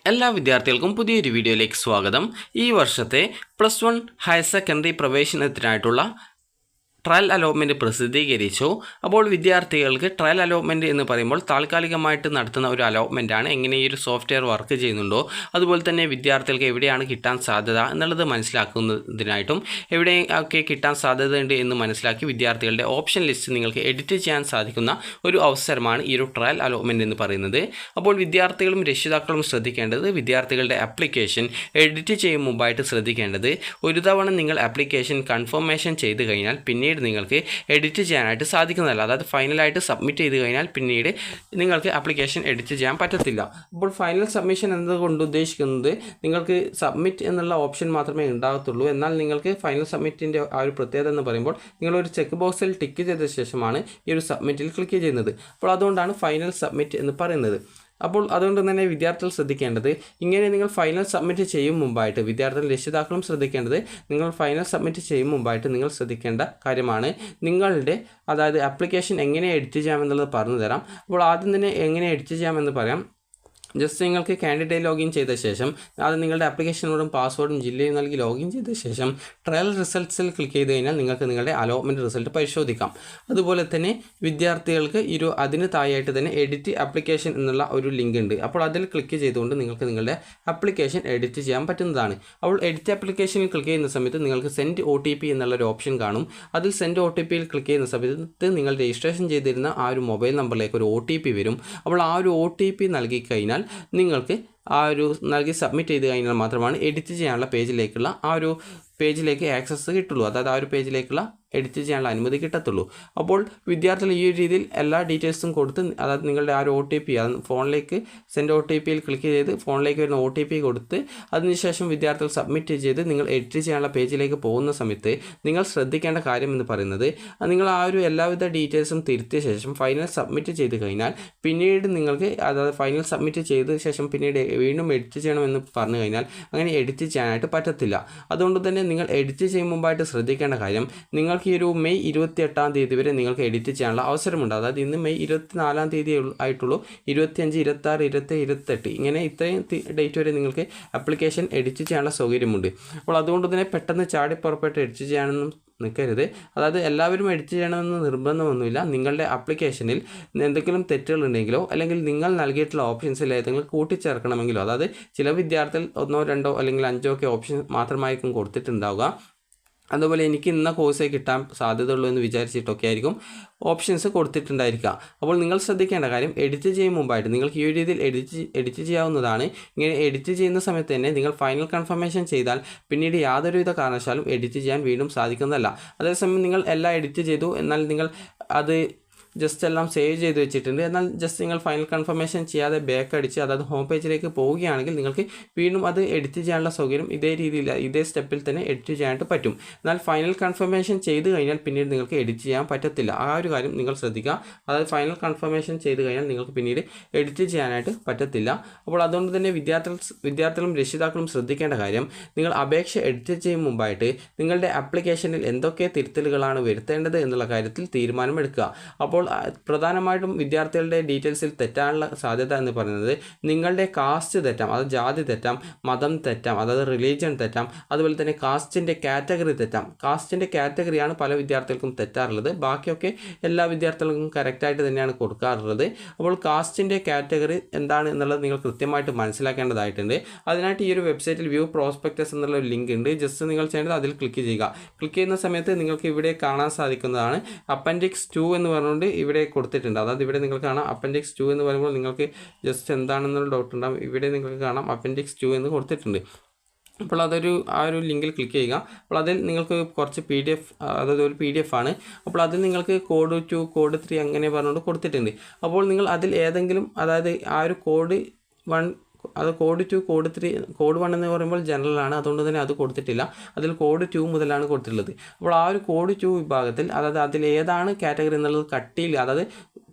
എല്ലാ വിദ്യാർത്ഥികൾക്കും പുതിയൊരു വീഡിയോയിലേക്ക് സ്വാഗതം. ഈ വർഷത്തെ +1 ഹയർ സെക്കൻഡറി പ്രവേശനത്തിനായിട്ടുള്ള ട്രയൽ അലോട്ട്മെൻറ്റ് പ്രസിദ്ധീകരിച്ചു. അപ്പോൾ വിദ്യാർത്ഥികൾക്ക് ട്രയൽ അലോട്ട്മെൻറ്റ് എന്ന് പറയുമ്പോൾ താൽക്കാലികമായിട്ട് നടത്തുന്ന ഒരു അലോട്ട്മെൻറ്റാണ്. എങ്ങനെ ഈ ഒരു സോഫ്റ്റ്വെയർ വർക്ക് ചെയ്യുന്നുണ്ടോ, അതുപോലെ തന്നെ വിദ്യാർത്ഥികൾക്ക് എവിടെയാണ് കിട്ടാൻ സാധ്യത എന്നുള്ളത് മനസ്സിലാക്കുന്നതിനായിട്ടും എവിടെയൊക്കെ കിട്ടാൻ സാധ്യതയുണ്ട് എന്ന് മനസ്സിലാക്കി വിദ്യാർത്ഥികളുടെ ഓപ്ഷൻ ലിസ്റ്റ് നിങ്ങൾക്ക് എഡിറ്റ് ചെയ്യാൻ സാധിക്കുന്ന ഒരു അവസരമാണ് ഈ ഒരു ട്രയൽ അലോട്ട്മെൻറ്റ് എന്ന് പറയുന്നത്. അപ്പോൾ വിദ്യാർത്ഥികളും രക്ഷിതാക്കളും ശ്രദ്ധിക്കേണ്ടത്, വിദ്യാർത്ഥികളുടെ ആപ്ലിക്കേഷൻ എഡിറ്റ് ചെയ്യും മുമ്പായിട്ട് ശ്രദ്ധിക്കേണ്ടത്, ഒരു തവണ നിങ്ങൾ ആപ്ലിക്കേഷൻ കൺഫർമേഷൻ ചെയ്ത് കഴിഞ്ഞാൽ പിന്നീട് നിങ്ങൾക്ക് എഡിറ്റ് ചെയ്യാനായിട്ട് സാധിക്കുന്നതല്ല. അതായത് ഫൈനലായിട്ട് സബ്മിറ്റ് ചെയ്ത് കഴിഞ്ഞാൽ പിന്നീട് നിങ്ങൾക്ക് ആപ്ലിക്കേഷൻ എഡിറ്റ് ചെയ്യാൻ പറ്റത്തില്ല. അപ്പോൾ ഫൈനൽ സബ്മിഷൻ എന്നതുകൊണ്ട് ഉദ്ദേശിക്കുന്നത് നിങ്ങൾക്ക് സബ്മിറ്റ് എന്നുള്ള ഓപ്ഷൻ മാത്രമേ ഉണ്ടാകത്തുള്ളൂ. എന്നാൽ നിങ്ങൾക്ക് ഫൈനൽ സബ്മിറ്റിൻ്റെ ആ ഒരു പ്രത്യേകത എന്ന് പറയുമ്പോൾ നിങ്ങളൊരു ചെക്ക് ബോക്സിൽ ടിക്ക് ചെയ്ത ശേഷമാണ് ഈ ഒരു സബ്മിറ്റിൽ ക്ലിക്ക് ചെയ്യുന്നത്. അപ്പോൾ അതുകൊണ്ടാണ് ഫൈനൽ സബ്മിറ്റ് എന്ന് പറയുന്നത്. അപ്പോൾ അതുകൊണ്ട് തന്നെ വിദ്യാർത്ഥികൾ ശ്രദ്ധിക്കേണ്ടത്, ഇങ്ങനെ നിങ്ങൾ ഫൈനൽ സബ്മിറ്റ് ചെയ്യും മുമ്പായിട്ട് വിദ്യാർത്ഥികളും രക്ഷിതാക്കളും ശ്രദ്ധിക്കേണ്ടത്, നിങ്ങൾ ഫൈനൽ സബ്മിറ്റ് ചെയ്യും മുമ്പായിട്ട് നിങ്ങൾ ശ്രദ്ധിക്കേണ്ട കാര്യമാണ് നിങ്ങളുടെ അതായത് ആപ്ലിക്കേഷൻ എങ്ങനെ എഡിറ്റ് ചെയ്യാമെന്നുള്ളത് പറഞ്ഞു തരാം. അപ്പോൾ ആദ്യം തന്നെ എങ്ങനെ എഡിറ്റ് ചെയ്യാമെന്ന് പറയാം. ജസ്റ്റ് നിങ്ങൾക്ക് കാൻഡിഡേറ്റ് ലോഗിൻ ചെയ്ത ശേഷം അത് നിങ്ങളുടെ ആപ്ലിക്കേഷനോടും പാസ്വേഡും ജില്ലയും നൽകി ലോഗിൻ ചെയ്ത ശേഷം ട്രയൽ റിസൾട്ട്സിൽ ക്ലിക്ക് ചെയ്ത് കഴിഞ്ഞാൽ നിങ്ങൾക്ക് നിങ്ങളുടെ അലോട്ട്മെൻറ്റ് റിസൾട്ട് പരിശോധിക്കാം. അതുപോലെ തന്നെ വിദ്യാർത്ഥികൾക്ക് അതിന് താഴെയായിട്ട് തന്നെ എഡിറ്റ് ആപ്ലിക്കേഷൻ എന്നുള്ള ഒരു ലിങ്ക് ഉണ്ട്. അപ്പോൾ അതിൽ ക്ലിക്ക് ചെയ്തുകൊണ്ട് നിങ്ങൾക്ക് നിങ്ങളുടെ ആപ്ലിക്കേഷൻ എഡിറ്റ് ചെയ്യാൻ പറ്റുന്നതാണ്. അപ്പോൾ എഡിറ്റ് ആപ്ലിക്കേഷനിൽ ക്ലിക്ക് ചെയ്യുന്ന സമയത്ത് നിങ്ങൾക്ക് സെൻഡ് OTP എന്നുള്ളൊരു ഓപ്ഷൻ കാണും. അതിൽ സെൻഡ് OTPയിൽ ക്ലിക്ക് ചെയ്യുന്ന സമയത്ത് നിങ്ങൾ രജിസ്ട്രേഷൻ ചെയ്തിരുന്ന ആ ഒരു മൊബൈൽ നമ്പറിലേക്ക് ഒരു OTP വരും. അപ്പോൾ ആ ഒരു OTP നൽകി കഴിഞ്ഞാൽ നിങ്ങൾക്ക് ആ ഒരു നൽകി സബ്മിറ്റ് ചെയ്ത് കഴിഞ്ഞാൽ മാത്രമാണ് എഡിറ്റ് ചെയ്യാനുള്ള പേജിലേക്കുള്ള ആ ഒരു പേജിലേക്ക് ആക്സസ് കിട്ടുള്ളൂ. അതായത് ആ ഒരു പേജിലേക്കുള്ള എഡിറ്റ് ചെയ്യാനുള്ള അനുമതി കിട്ടത്തുള്ളൂ. അപ്പോൾ വിദ്യാർത്ഥികൾ ഈ ഒരു രീതിയിൽ എല്ലാ ഡീറ്റെയിൽസും കൊടുത്ത്, അതായത് നിങ്ങളുടെ ആ ഒരു OTP ഫോണിലേക്ക് സെൻഡ് OTPയിൽ ക്ലിക്ക് ചെയ്ത് ഫോണിലേക്ക് വരുന്ന OTP കൊടുത്ത് അതിനുശേഷം വിദ്യാർത്ഥികൾ സബ്മിറ്റ് ചെയ്ത് നിങ്ങൾ എഡിറ്റ് ചെയ്യാനുള്ള പേജിലേക്ക് പോകുന്ന സമയത്ത് നിങ്ങൾ ശ്രദ്ധിക്കേണ്ട കാര്യം എന്ന് പറയുന്നത്, നിങ്ങൾ ആ ഒരു എല്ലാവിധ ഡീറ്റെയിൽസും തിരുത്തിയ ശേഷം ഫൈനൽ സബ്മിറ്റ് ചെയ്ത് കഴിഞ്ഞാൽ പിന്നീട് നിങ്ങൾക്ക് അതായത് ഫൈനൽ സബ്മിറ്റ് ചെയ്ത ശേഷം പിന്നീട് വീണ്ടും എഡിറ്റ് ചെയ്യണമെന്ന് പറഞ്ഞു കഴിഞ്ഞാൽ അങ്ങനെ എഡിറ്റ് ചെയ്യാനായിട്ട് പറ്റത്തില്ല. അതുകൊണ്ട് തന്നെ നിങ്ങൾ എഡിറ്റ് ചെയ്യും മുമ്പായിട്ട് ശ്രദ്ധിക്കേണ്ട കാര്യം, നിങ്ങൾക്ക് ഈ ഒരു മെയ് 28-ാം തീയതി വരെ നിങ്ങൾക്ക് എഡിറ്റ് ചെയ്യാനുള്ള അവസരമുണ്ട്. അതായത് ഇന്ന് മെയ് 24-ാം തീയതി ആയിട്ടുള്ളൂ. 25, 26, 27, 28 ഇങ്ങനെ ഇത്രയും ഡേറ്റ് വരെ നിങ്ങൾക്ക് ആപ്ലിക്കേഷൻ എഡിറ്റ് ചെയ്യാനുള്ള സൗകര്യമുണ്ട്. അപ്പോൾ അതുകൊണ്ട് തന്നെ പെട്ടെന്ന് ചാടി പുറപ്പെട്ട് എഡിറ്റ് ചെയ്യാനൊന്നും നിൽക്കരുത്. അതായത് എല്ലാവരും എഡിറ്റ് ചെയ്യണമെന്ന് നിർബന്ധമൊന്നുമില്ല. നിങ്ങളുടെ ആപ്ലിക്കേഷനിൽ എന്തെങ്കിലും തെറ്റുകളുണ്ടെങ്കിലോ അല്ലെങ്കിൽ നിങ്ങൾ നൽകിയിട്ടുള്ള ഓപ്ഷൻസിൽ ഏതെങ്കിലും കൂട്ടിച്ചേർക്കണമെങ്കിലോ, അതായത് ചില വിദ്യാർത്ഥികൾ 1, 2 അല്ലെങ്കിൽ 5 ഒക്കെ ഓപ്ഷൻ മാത്രമായിരിക്കും കൊടുത്തിട്ടുണ്ടാവുക. അതുപോലെ എനിക്ക് ഇന്ന കോഴ്സേ കിട്ടാൻ സാധ്യതയുള്ളൂ എന്ന് വിചാരിച്ചിട്ടൊക്കെ ആയിരിക്കും ഓപ്ഷൻസ് കൊടുത്തിട്ടുണ്ടായിരിക്കുക. അപ്പോൾ നിങ്ങൾ ശ്രദ്ധിക്കേണ്ട കാര്യം, എഡിറ്റ് ചെയ്യും മുമ്പായിട്ട് നിങ്ങൾക്ക് ഈ രീതിയിൽ എഡിറ്റ് ചെയ്യാവുന്നതാണ്. ഇങ്ങനെ എഡിറ്റ് ചെയ്യുന്ന സമയത്ത് തന്നെ നിങ്ങൾ ഫൈനൽ കൺഫർമേഷൻ ചെയ്താൽ പിന്നീട് യാതൊരുവിധ കാരണവശാലും എഡിറ്റ് ചെയ്യാൻ വീണ്ടും സാധിക്കുന്നതല്ല. അതേസമയം നിങ്ങൾ എല്ലാം എഡിറ്റ് ചെയ്തു, എന്നാൽ നിങ്ങൾ അത് ജസ്റ്റ് എല്ലാം സേവ് ചെയ്ത് വെച്ചിട്ടുണ്ട്, എന്നാൽ ജസ്റ്റ് നിങ്ങൾ ഫൈനൽ കൺഫർമേഷൻ ചെയ്യാതെ ബാക്ക് അടിച്ച് അതായത് ഹോം പേജിലേക്ക് പോവുകയാണെങ്കിൽ നിങ്ങൾക്ക് വീണ്ടും അത് എഡിറ്റ് ചെയ്യാനുള്ള സൗകര്യം ഇതേ സ്റ്റെപ്പിൽ തന്നെ എഡിറ്റ് ചെയ്യാനായിട്ട് പറ്റും. എന്നാൽ ഫൈനൽ കൺഫർമേഷൻ ചെയ്ത് കഴിഞ്ഞാൽ പിന്നീട് നിങ്ങൾക്ക് എഡിറ്റ് ചെയ്യാൻ പറ്റത്തില്ല. ആ ഒരു കാര്യം നിങ്ങൾ ശ്രദ്ധിക്കുക. അതായത് ഫൈനൽ കൺഫർമേഷൻ ചെയ്ത് കഴിഞ്ഞാൽ നിങ്ങൾക്ക് പിന്നീട് എഡിറ്റ് ചെയ്യാനായിട്ട് പറ്റത്തില്ല. അപ്പോൾ അതുകൊണ്ട് തന്നെ വിദ്യാർത്ഥികളും രക്ഷിതാക്കളും ശ്രദ്ധിക്കേണ്ട കാര്യം, നിങ്ങൾ അപേക്ഷ എഡിറ്റ് ചെയ്യും മുമ്പായിട്ട് നിങ്ങളുടെ ആപ്ലിക്കേഷനിൽ എന്തൊക്കെ തിരുത്തലുകളാണ് വരുത്തേണ്ടത് എന്നുള്ള കാര്യത്തിൽ തീരുമാനമെടുക്കുക. അപ്പോൾ പ്രധാനമായിട്ടും വിദ്യാർത്ഥികളുടെ ഡീറ്റെയിൽസിൽ തെറ്റാനുള്ള സാധ്യത എന്ന് പറയുന്നത് നിങ്ങളുടെ കാസ്റ്റ് തെറ്റാം, അത് ജാതി തെറ്റാം, മതം തെറ്റാം, അതായത് റിലീജിയൻ തെറ്റാം, അതുപോലെ തന്നെ കാസ്റ്റിൻ്റെ കാറ്റഗറി തെറ്റാം. കാസ്റ്റിൻ്റെ കാറ്റഗറിയാണ് പല വിദ്യാർത്ഥികൾക്കും തെറ്റാറുള്ളത്. ബാക്കിയൊക്കെ എല്ലാ വിദ്യാർത്ഥികൾക്കും കറക്റ്റായിട്ട് തന്നെയാണ് കൊടുക്കാറുള്ളത്. അപ്പോൾ കാസ്റ്റിൻ്റെ കാറ്റഗറി എന്താണ് എന്നുള്ളത് നിങ്ങൾ കൃത്യമായിട്ട് മനസ്സിലാക്കേണ്ടതായിട്ടുണ്ട്. അതിനായിട്ട് ഈ ഒരു വെബ്സൈറ്റിൽ വ്യൂ പ്രോസ്പെക്ടസ് എന്നുള്ള ഒരു ലിങ്ക് ഉണ്ട്. ജസ്റ്റ് നിങ്ങൾ ചെയ്യേണ്ടത് അതിൽ ക്ലിക്ക് ചെയ്യുക. ക്ലിക്ക് ചെയ്യുന്ന സമയത്ത് നിങ്ങൾക്ക് ഇവിടെ കാണാൻ സാധിക്കുന്നതാണ് അപ്പൻഡിക്സ് 2 എന്ന് പറഞ്ഞുകൊണ്ട് ഇവിടെ കൊടുത്തിട്ടുണ്ട്. അതായത് ഇവിടെ നിങ്ങൾക്ക് കാണാം അപ്പൻഡിക്സ് 2 എന്ന് പറയുമ്പോൾ നിങ്ങൾക്ക് ജസ്റ്റ് എന്താണെന്നുള്ള ഡൗട്ട് ഉണ്ടാകും. ഇവിടെ നിങ്ങൾക്ക് കാണാം അപ്പൻഡിക്സ് 2 എന്ന് കൊടുത്തിട്ടുണ്ട്. അപ്പോൾ ആ ഒരു ലിങ്കിൽ ക്ലിക്ക് ചെയ്യുക. അപ്പോൾ അതിൽ നിങ്ങൾക്ക് കുറച്ച് PDF, അതായത് ഒരു PDF ആണ്. അപ്പോൾ അതിൽ നിങ്ങൾക്ക് കോഡ് 2, കോഡ് 3 അങ്ങനെ പറഞ്ഞുകൊണ്ട് കൊടുത്തിട്ടുണ്ട്. അപ്പോൾ നിങ്ങൾ അതിൽ ഏതെങ്കിലും, അതായത് ആ ഒരു കോഡ് 1, അത് കോഡ് 2, കോഡ് 3, കോഡ് 1 എന്ന് പറയുമ്പോൾ ജനറലാണ്, അതുകൊണ്ട് തന്നെ അത് കൊടുത്തിട്ടില്ല. അതിൽ കോഡ് 2 മുതലാണ് കൊടുത്തിട്ടുള്ളത്. അപ്പോൾ ആ ഒരു കോഡ് 2 വിഭാഗത്തിൽ, അതായത് അതിൽ ഏതാണ് കാറ്റഗറി എന്നുള്ളത് കട്ടിയിൽ, അതായത്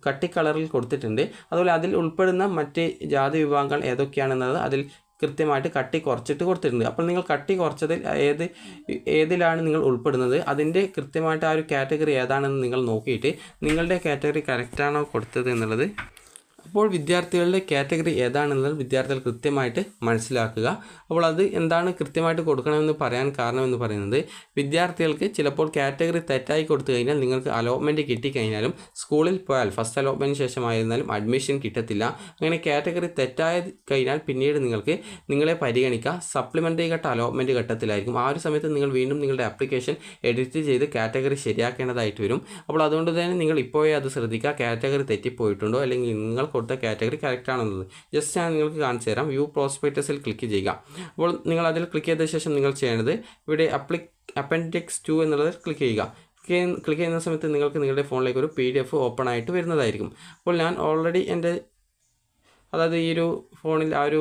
കട്ടി കളറിൽ കൊടുത്തിട്ടുണ്ട്. അതുപോലെ അതിൽ ഉൾപ്പെടുന്ന മറ്റ് ജാതി വിഭാഗങ്ങൾ ഏതൊക്കെയാണെന്നുള്ളത് അതിൽ കൃത്യമായിട്ട് കട്ടി കുറച്ചിട്ട് കൊടുത്തിട്ടുണ്ട്. അപ്പോൾ നിങ്ങൾ കട്ടി കുറച്ചതിൽ ഏതിലാണ് നിങ്ങൾ ഉൾപ്പെടുന്നത്, അതിൻ്റെ കൃത്യമായിട്ട് ആ ഒരു കാറ്റഗറി ഏതാണെന്ന് നിങ്ങൾ നോക്കിയിട്ട് നിങ്ങളുടെ കാറ്റഗറി കറക്റ്റാണോ കൊടുത്തത് എന്നുള്ളത് അപ്പോൾ വിദ്യാർത്ഥികളുടെ കാറ്റഗറി ഏതാണെന്നത് വിദ്യാർത്ഥികൾ കൃത്യമായിട്ട് മനസ്സിലാക്കുക. അപ്പോൾ അത് എന്താണ് കൃത്യമായിട്ട് കൊടുക്കണമെന്ന് പറയാൻ കാരണമെന്ന് പറയുന്നത്, വിദ്യാർത്ഥികൾക്ക് ചിലപ്പോൾ കാറ്റഗറി തെറ്റായി കൊടുത്തു കഴിഞ്ഞാൽ നിങ്ങൾക്ക് അലോട്ട്മെൻറ്റ് കിട്ടിക്കഴിഞ്ഞാലും സ്കൂളിൽ പോയാൽ ഫസ്റ്റ് അലോട്ട്മെൻറ്റിന് ശേഷമായിരുന്നാലും അഡ്മിഷൻ കിട്ടത്തില്ല. അങ്ങനെ കാറ്റഗറി തെറ്റായി കഴിഞ്ഞാൽ പിന്നീട് നിങ്ങൾക്ക് നിങ്ങളെ പരിഗണിക്കുക സപ്ലിമെൻ്ററി ഘട്ട അലോട്ട്മെൻറ്റ് ഘട്ടത്തിലായിരിക്കും. ആ ഒരു സമയത്ത് നിങ്ങൾ വീണ്ടും നിങ്ങളുടെ ആപ്ലിക്കേഷൻ എഡിറ്റ് ചെയ്ത് കാറ്റഗറി ശരിയാക്കേണ്ടതായിട്ട് വരും. അപ്പോൾ അതുകൊണ്ട് തന്നെ നിങ്ങൾ ഇപ്പോഴേ അത് ശ്രദ്ധിക്കുക, കാറ്റഗറി തെറ്റിപ്പോയിട്ടുണ്ടോ അല്ലെങ്കിൽ നിങ്ങൾ കൊടുത്ത കാറ്റഗറി കറക്റ്റ് ആണെന്നത്. ജസ്റ്റ് ഞാൻ നിങ്ങൾക്ക് കാണിച്ചു തരാം. വ്യൂ പ്രോസ്പെക്ടസിൽ ക്ലിക്ക് ചെയ്യുക. അപ്പോൾ നിങ്ങൾ അതിൽ ക്ലിക്ക് ചെയ്ത ശേഷം നിങ്ങൾ ചെയ്യേണ്ടത് ഇവിടെ അപ്പൻഡിക്സ് 2 എന്നുള്ളത് ക്ലിക്ക് ചെയ്യുക. ക്ലിക്ക് ചെയ്യുന്ന സമയത്ത് നിങ്ങൾക്ക് നിങ്ങളുടെ ഫോണിലേക്ക് ഒരു PDF ഓപ്പൺ ആയിട്ട് വരുന്നതായിരിക്കും. അപ്പോൾ ഞാൻ ഓൾറെഡി അതായത് ഈ ഒരു ഫോണിൽ ആ ഒരു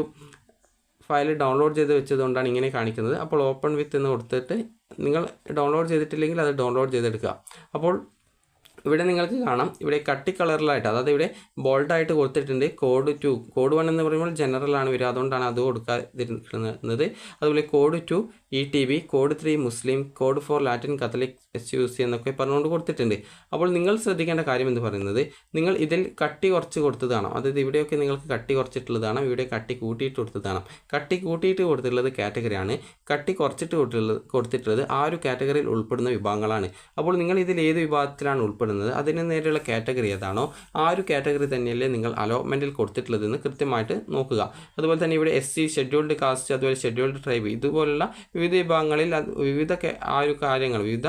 ഫയൽ ഡൗൺലോഡ് ചെയ്ത് വെച്ചതുകൊണ്ടാണ് ഇങ്ങനെ കാണിക്കുന്നത്. അപ്പോൾ ഓപ്പൺ വിത്ത് എന്ന് കൊടുത്തിട്ട് നിങ്ങൾ ഡൗൺലോഡ് ചെയ്തിട്ടില്ലെങ്കിൽ അത് ഡൗൺലോഡ് ചെയ്തെടുക്കുക. അപ്പോൾ ഇവിടെ നിങ്ങൾക്ക് കാണാം, ഇവിടെ കട്ടി കളറിലായിട്ട്, അതായത് ഇവിടെ ബോൾഡായിട്ട് കൊടുത്തിട്ടുണ്ട് കോഡ് 2. കോഡ് 1 എന്ന് പറയുമ്പോൾ ജനറലാണ് വരിക, അതുകൊണ്ടാണ് അത് കൊടുക്കാതിരിക്കുന്നത്. അതുപോലെ കോഡ് 2 ETB, കോഡ് 3 മുസ്ലിം, കോഡ് 4 ലാറ്റിൻ കത്തലിക് SUC എന്നൊക്കെ പറഞ്ഞുകൊണ്ട് കൊടുത്തിട്ടുണ്ട്. അപ്പോൾ നിങ്ങൾ ശ്രദ്ധിക്കേണ്ട കാര്യം എന്ന് പറയുന്നത്, നിങ്ങൾ ഇതിൽ കട്ടി കുറച്ച് കൊടുത്തതാണ്, അതായത് ഇവിടെയൊക്കെ നിങ്ങൾക്ക് കട്ടി കുറച്ചിട്ടുള്ളതാണ്, ഇവിടെ കട്ടി കൂട്ടിയിട്ട് കൊടുത്തതാണ്. കട്ടി കൂട്ടിയിട്ട് കൊടുത്തിട്ടുള്ളത് കാറ്റഗറിയാണ്, കട്ടി കുറച്ചിട്ട് കൊടുത്തിട്ടുള്ളത് ആ ഒരു കാറ്റഗറിയിൽ ഉൾപ്പെടുന്ന വിഭാഗങ്ങളാണ്. അപ്പോൾ നിങ്ങൾ ഇതിൽ ഏത് വിഭാഗത്തിലാണ് ഉൾപ്പെടുന്നത്, അതിന് നേരെയുള്ള കാറ്റഗറി ഏതാണോ ആ ഒരു കാറ്റഗറി തന്നെയല്ലേ നിങ്ങൾ അലോട്ട്മെൻറ്റിൽ കൊടുത്തിട്ടുള്ളതെന്ന് കൃത്യമായിട്ട് നോക്കുക. അതുപോലെ തന്നെ ഇവിടെ SC, ഷെഡ്യൂൾഡ് കാസ്റ്റ്, അതുപോലെ ഷെഡ്യൂൾഡ് ട്രൈബ്, ഇതുപോലുള്ള വിവിധ വിഭാഗങ്ങളിൽ വിവിധ ആ ഒരു കാര്യങ്ങൾ, വിവിധ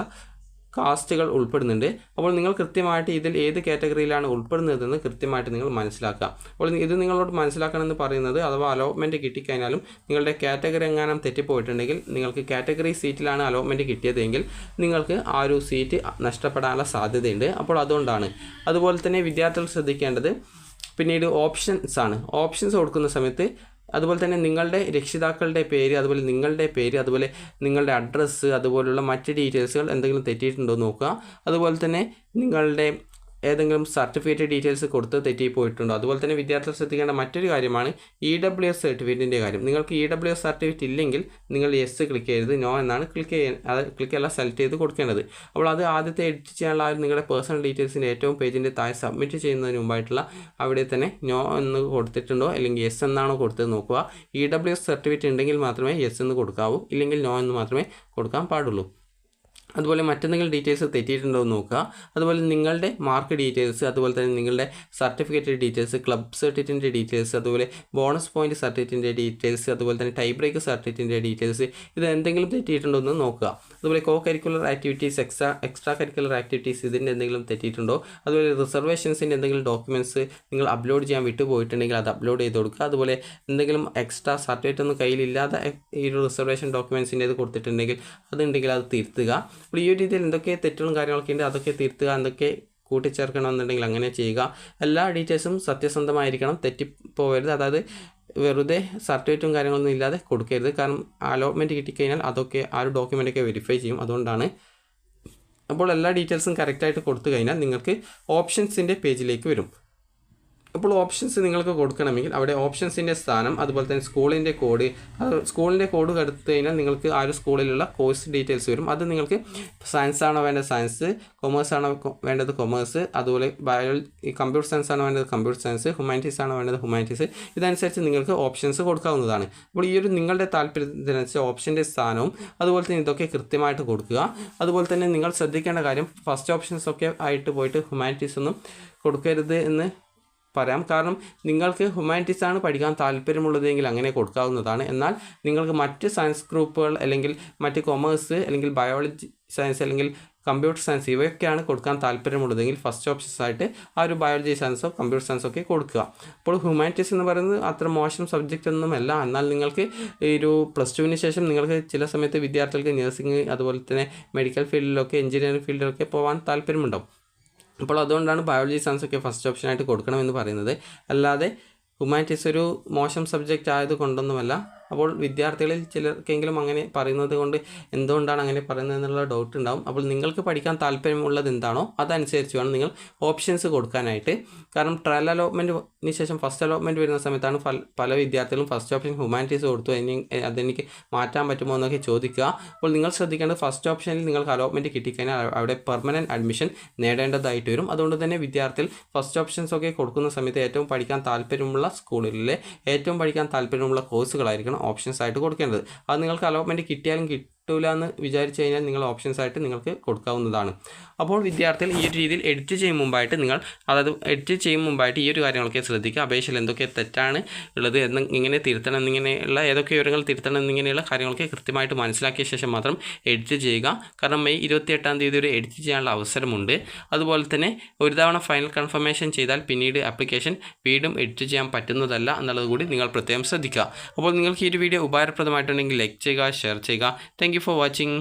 കാസ്റ്റുകൾ ഉൾപ്പെടുന്നുണ്ട്. അപ്പോൾ നിങ്ങൾ കൃത്യമായിട്ട് ഇതിൽ ഏത് കാറ്റഗറിയിലാണ് ഉൾപ്പെടുന്നതെന്ന് കൃത്യമായിട്ട് നിങ്ങൾ മനസ്സിലാക്കുക. അപ്പോൾ ഇത് നിങ്ങളോട് മനസ്സിലാക്കണമെന്ന് പറയുന്നത്, അഥവാ അലോട്ട്മെൻറ്റ് കിട്ടിക്കഴിഞ്ഞാലും നിങ്ങളുടെ കാറ്റഗറി എങ്ങാനും തെറ്റിപ്പോയിട്ടുണ്ടെങ്കിൽ, നിങ്ങൾക്ക് കാറ്റഗറി സീറ്റിലാണ് അലോട്ട്മെൻറ്റ് കിട്ടിയതെങ്കിൽ നിങ്ങൾക്ക് ആ ഒരു സീറ്റ് നഷ്ടപ്പെടാനുള്ള സാധ്യതയുണ്ട്. അപ്പോൾ അതുകൊണ്ടാണ്. അതുപോലെ തന്നെ വിദ്യാർത്ഥികൾ ശ്രദ്ധിക്കേണ്ടത് പിന്നീട് ഓപ്ഷൻസ് ആണ്. ഓപ്ഷൻസ് കൊടുക്കുന്ന സമയത്ത് അതുപോലെ തന്നെ നിങ്ങളുടെ രക്ഷിതാക്കളുടെ പേര്, അതുപോലെ നിങ്ങളുടെ പേര്, അതുപോലെ നിങ്ങളുടെ അഡ്രസ്സ്, അതുപോലുള്ള മറ്റ് ഡീറ്റെയിൽസുകൾ എന്തെങ്കിലും തെറ്റിയിട്ടുണ്ടോ നോക്കുക. അതുപോലെ തന്നെ നിങ്ങളുടെ ഏതെങ്കിലും സർട്ടിഫിക്കറ്റ് ഡീറ്റെയിൽസ് കൊടുത്ത് തെറ്റിപ്പോയിട്ടുണ്ടോ. അതുപോലെ തന്നെ വിദ്യാർത്ഥികൾ ശ്രദ്ധിക്കേണ്ട മറ്റൊരു കാര്യമാണ് EWS സർട്ടിഫിക്കറ്റിൻ്റെ കാര്യം. നിങ്ങൾക്ക് EWS സർട്ടിഫിക്കറ്റ് ഇല്ലെങ്കിൽ നിങ്ങൾ യെസ് ക്ലിക്ക് ചെയ്യരുത്, നോ എന്നാണ് ക്ലിക്കല്ല സെലക്ട് ചെയ്ത് കൊടുക്കേണ്ടത്. അപ്പോൾ അത് ആദ്യത്തെ എഡിറ്റ് ചെയ്യാനുള്ള നിങ്ങളുടെ പേഴ്സണൽ ഡീറ്റെയിൽസിൻ്റെ ഏറ്റവും പേജിൻ്റെ താഴെ സബ്മിറ്റ് ചെയ്യുന്നതിന് മുമ്പായിട്ടുള്ള അവിടെ തന്നെ നോ എന്ന് കൊടുത്തിട്ടുണ്ടോ അല്ലെങ്കിൽ യെസ് എന്നാണോ കൊടുത്തത് നോക്കുക. EWS സർട്ടിഫിക്കറ്റ് ഉണ്ടെങ്കിൽ മാത്രമേ യെസ് എന്ന് കൊടുക്കാവൂ, ഇല്ലെങ്കിൽ നോ എന്ന് മാത്രമേ കൊടുക്കാൻ പാടുള്ളൂ. അതുപോലെ മറ്റെന്തെങ്കിലും ഡീറ്റെയിൽസ് തെറ്റിയിട്ടുണ്ടോ എന്ന് നോക്കുക. അതുപോലെ നിങ്ങളുടെ മാർക്ക് ഡീറ്റെയിൽസ്, അതുപോലെ തന്നെ നിങ്ങളുടെ സർട്ടിഫിക്കറ്റ് ഡീറ്റെയിൽസ്, ക്ലബ് സർട്ടിഫിക്കറ്റിൻ്റെ ഡീറ്റെയിൽസ്, അതുപോലെ ബോണസ് പോയിൻറ്റ് സർട്ടിഫിക്കറ്റിൻ്റെ ഡീറ്റെയിൽസ്, അതുപോലെ തന്നെ ടൈ ബ്രേക്ക് സർട്ടിഫിക്കറ്റിൻ്റെ ഡീറ്റെയിൽസ്, ഇത് എന്തെങ്കിലും തെറ്റിയിട്ടുണ്ടോ എന്ന് നോക്കുക. അതുപോലെ curricular activities, extra curricular activities, ഇതിൻ്റെ എന്തെങ്കിലും തെറ്റിയിട്ടുണ്ടോ. അതുപോലെ റിസർവേഷൻസിൻ്റെ എന്തെങ്കിലും ഡോക്യുമെൻറ്റ്സ് നിങ്ങൾ അപ്ലോഡ് ചെയ്യാൻ വിട്ടുപോയിട്ടുണ്ടെങ്കിൽ അത് അപ്ലോഡ് ചെയ്ത് കൊടുക്കുക. അതുപോലെ എന്തെങ്കിലും എക്സ്ട്രാ സർട്ടിഫിക്കറ്റ് ഒന്നും കയ്യിലില്ലാതെ ഈ ഒരു റിസർവേഷൻ ഡോക്യുമെൻറ്റ്സിൻ്റെ ഇത് കൊടുത്തിട്ടുണ്ടെങ്കിൽ അതുണ്ടെങ്കിൽ അത് തിരുത്തുക. അപ്പോൾ ഈ ഒരു രീതിയിൽ എന്തൊക്കെ തെറ്റുകളും കാര്യങ്ങളൊക്കെ ഉണ്ട് അതൊക്കെ തിരുത്തുക, എന്തൊക്കെ കൂട്ടിച്ചേർക്കണമെന്നുണ്ടെങ്കിൽ അങ്ങനെ ചെയ്യുക. എല്ലാ ഡീറ്റെയിൽസും സത്യസന്ധമായിരിക്കണം, തെറ്റിപ്പോകരുത്. അതായത് വെറുതെ സർട്ടിഫിക്കറ്റും കാര്യങ്ങളൊന്നും ഇല്ലാതെ കൊടുക്കരുത്. കാരണം അലോട്ട്മെൻറ്റ് കിട്ടിക്കഴിഞ്ഞാൽ അതൊക്കെ ആ ഒരു ഡോക്യുമെൻ്റൊക്കെ വെരിഫൈ ചെയ്യും, അതുകൊണ്ടാണ്. അപ്പോൾ എല്ലാ ഡീറ്റെയിൽസും കറക്റ്റായിട്ട് കൊടുത്തു കഴിഞ്ഞാൽ നിങ്ങൾക്ക് ഓപ്ഷൻസിൻ്റെ പേജിലേക്ക് വരും. അപ്പോൾ ഓപ്ഷൻസ് നിങ്ങൾക്ക് കൊടുക്കണമെങ്കിൽ അവിടെ ഓപ്ഷൻസിൻ്റെ സ്ഥാനം, അതുപോലെ തന്നെ സ്കൂളിൻ്റെ കോഡ് കൊടുത്തു കഴിഞ്ഞാൽ നിങ്ങൾക്ക് ആ ഒരു സ്കൂളിലുള്ള കോഴ്സ് ഡീറ്റെയിൽസ് വരും. അത് നിങ്ങൾക്ക് സയൻസ് ആണോ വേണ്ടത് സയൻസ്, കൊമേഴ്സ് ആണോ വേണ്ടത് കൊമേഴ്സ്, അതുപോലെ കമ്പ്യൂട്ടർ സയൻസ് ആണോ വേണ്ടത് കമ്പ്യൂട്ടർ സയൻസ്, ഹ്യൂമാനിറ്റീസ് ആണോ വേണ്ടത് ഹ്യൂമാനിറ്റീസ്, ഇതനുസരിച്ച് നിങ്ങൾക്ക് ഓപ്ഷൻസ് കൊടുക്കാവുന്നതാണ്. അപ്പോൾ ഈ ഒരു നിങ്ങളുടെ താല്പര്യത്തിനനുസരിച്ച് ഓപ്ഷൻ്റെ സ്ഥാനവും അതുപോലെ തന്നെ ഇതൊക്കെ കൃത്യമായിട്ട് കൊടുക്കുക. അതുപോലെ തന്നെ നിങ്ങൾ ശ്രദ്ധിക്കേണ്ട കാര്യം, ഫസ്റ്റ് ഓപ്ഷൻസ് ഒക്കെ ആയിട്ട് പോയിട്ട് ഹ്യൂമാനിറ്റീസ് ഒന്നും കൊടുക്കരുത് എന്ന് പറയാം. കാരണം നിങ്ങൾക്ക് ഹ്യൂമാനിറ്റീസ് ആണ് പഠിക്കാൻ താല്പര്യമുള്ളതെങ്കിൽ അങ്ങനെ കൊടുക്കാവുന്നതാണ്. എന്നാൽ നിങ്ങൾക്ക് മറ്റ് സയൻസ് ഗ്രൂപ്പുകൾ അല്ലെങ്കിൽ മറ്റ് കൊമേഴ്സ് അല്ലെങ്കിൽ ബയോളജി സയൻസ് അല്ലെങ്കിൽ കമ്പ്യൂട്ടർ സയൻസ് ഇവയൊക്കെയാണ് കൊടുക്കാൻ താല്പര്യമുള്ളതെങ്കിൽ ഫസ്റ്റ് ഓപ്ഷൻസ് ആയിട്ട് ആ ഒരു ബയോളജി സയൻസോ കമ്പ്യൂട്ടർ സയൻസോ ഒക്കെ കൊടുക്കുക. അപ്പോൾ ഹ്യൂമാനിറ്റീസ് എന്ന് പറയുന്നത് അത്ര മോശം സബ്ജക്റ്റ് ഒന്നുമല്ല. എന്നാൽ നിങ്ങൾക്ക് ഈ ഒരു +2 ശേഷം നിങ്ങൾക്ക് ചില സമയത്ത് വിദ്യാർത്ഥികൾക്ക് നഴ്സിംഗ്, അതുപോലെ തന്നെ മെഡിക്കൽ ഫീൽഡിലൊക്കെ എഞ്ചിനീയറിംഗ് ഫീൽഡിലൊക്കെ പോകാൻ താല്പര്യമുണ്ടാവും. അപ്പോൾ അതുകൊണ്ടാണ് ബയോളജി സയൻസ് ഒക്കെ ഫസ്റ്റ് ഓപ്ഷനായിട്ട് കൊടുക്കണമെന്ന് പറയുന്നത്. അല്ലാതെ ഹ്യൂമാനിറ്റീസ് ഒരു മോശം സബ്ജക്റ്റ് ആയതുകൊണ്ടൊന്നുമല്ല. അപ്പോൾ വിദ്യാർത്ഥികളിൽ ചിലർക്കെങ്കിലും അങ്ങനെ പറയുന്നത് കൊണ്ട് എന്തുകൊണ്ടാണ് അങ്ങനെ പറയുന്നത് എന്നുള്ള ഡൗട്ട് ഉണ്ടാവും. അപ്പോൾ നിങ്ങൾക്ക് പഠിക്കാൻ താല്പര്യമുള്ളത് എന്താണോ അതനുസരിച്ച് വേണം നിങ്ങൾ ഓപ്ഷൻസ് കൊടുക്കാനായിട്ട്. കാരണം ട്രയൽ അലോട്ട്മെൻറ്റിന് ശേഷം ഫസ്റ്റ് അലോട്ട്മെൻറ്റ് വരുന്ന സമയത്താണ് പല വിദ്യാർത്ഥികളും ഫസ്റ്റ് ഓപ്ഷൻ ഹ്യൂമാനിറ്റീസ് കൊടുത്തു, അതെനിക്ക് മാറ്റാൻ പറ്റുമോ എന്നൊക്കെ ചോദിക്കുക. അപ്പോൾ നിങ്ങൾ ശ്രദ്ധിക്കേണ്ടത് ഫസ്റ്റ് ഓപ്ഷനിൽ നിങ്ങൾക്ക് അലോട്ട്മെൻറ്റ് കിട്ടിക്കഴിഞ്ഞാൽ അവിടെ പെർമനൻറ്റ് അഡ്മിഷൻ നേടേണ്ടതായിട്ട് വരും. അതുകൊണ്ട് തന്നെ വിദ്യാർത്ഥികൾ ഫസ്റ്റ് ഓപ്ഷൻസ് ഒക്കെ കൊടുക്കുന്ന സമയത്ത് ഏറ്റവും പഠിക്കാൻ താല്പര്യമുള്ള സ്കൂളുകളിലെ ഏറ്റവും പഠിക്കാൻ താല്പര്യമുള്ള കോഴ്സുകളായിരിക്കണം ഓപ്ഷൻസ് ആയിട്ട് കൊടുക്കേണ്ടത്. അത് നിങ്ങൾക്ക് അലോട്ട്മെൻറ്റ് കിട്ടിയാലും കിട്ടില്ല എന്ന് വിചാരിച്ചു കഴിഞ്ഞാൽ നിങ്ങൾ ഓപ്ഷൻസ് ആയിട്ട് നിങ്ങൾക്ക് കൊടുക്കാവുന്നതാണ്. അപ്പോൾ വിദ്യാർത്ഥികൾ ഈ ഒരു രീതിയിൽ എഡിറ്റ് ചെയ്യും മുമ്പായിട്ട് എഡിറ്റ് ചെയ്യും മുമ്പായിട്ട് ഈ ഒരു കാര്യങ്ങളൊക്കെ ശ്രദ്ധിക്കുക. അപേക്ഷയിൽ എന്തൊക്കെ തെറ്റാണ് ഉള്ളത്, ഇങ്ങനെ തിരുത്തണം എന്നിങ്ങനെയുള്ള ഏതൊക്കെ വിവരങ്ങൾ തിരുത്തണം എന്നിങ്ങനെയുള്ള കാര്യങ്ങളൊക്കെ കൃത്യമായിട്ട് മനസ്സിലാക്കിയ ശേഷം മാത്രം എഡിറ്റ് ചെയ്യുക. കാരണം മെയ് 28-ാം തീയതി ഒരു എഡിറ്റ് ചെയ്യാനുള്ള അവസരമുണ്ട്. അതുപോലെ തന്നെ ഒരു തവണ ഫൈനൽ കൺഫർമേഷൻ ചെയ്താൽ പിന്നീട് ആപ്ലിക്കേഷൻ വീണ്ടും എഡിറ്റ് ചെയ്യാൻ പറ്റുന്നതല്ല എന്നുള്ളത് കൂടി നിങ്ങൾ പ്രത്യേകം ശ്രദ്ധിക്കുക. അപ്പോൾ നിങ്ങൾക്ക് ഈ ഒരു വീഡിയോ ഉപകാരപ്രദമായിട്ടുണ്ടെങ്കിൽ ലൈക്ക് ചെയ്യുക, ഷെയർ ചെയ്യുക. Thank you for watching.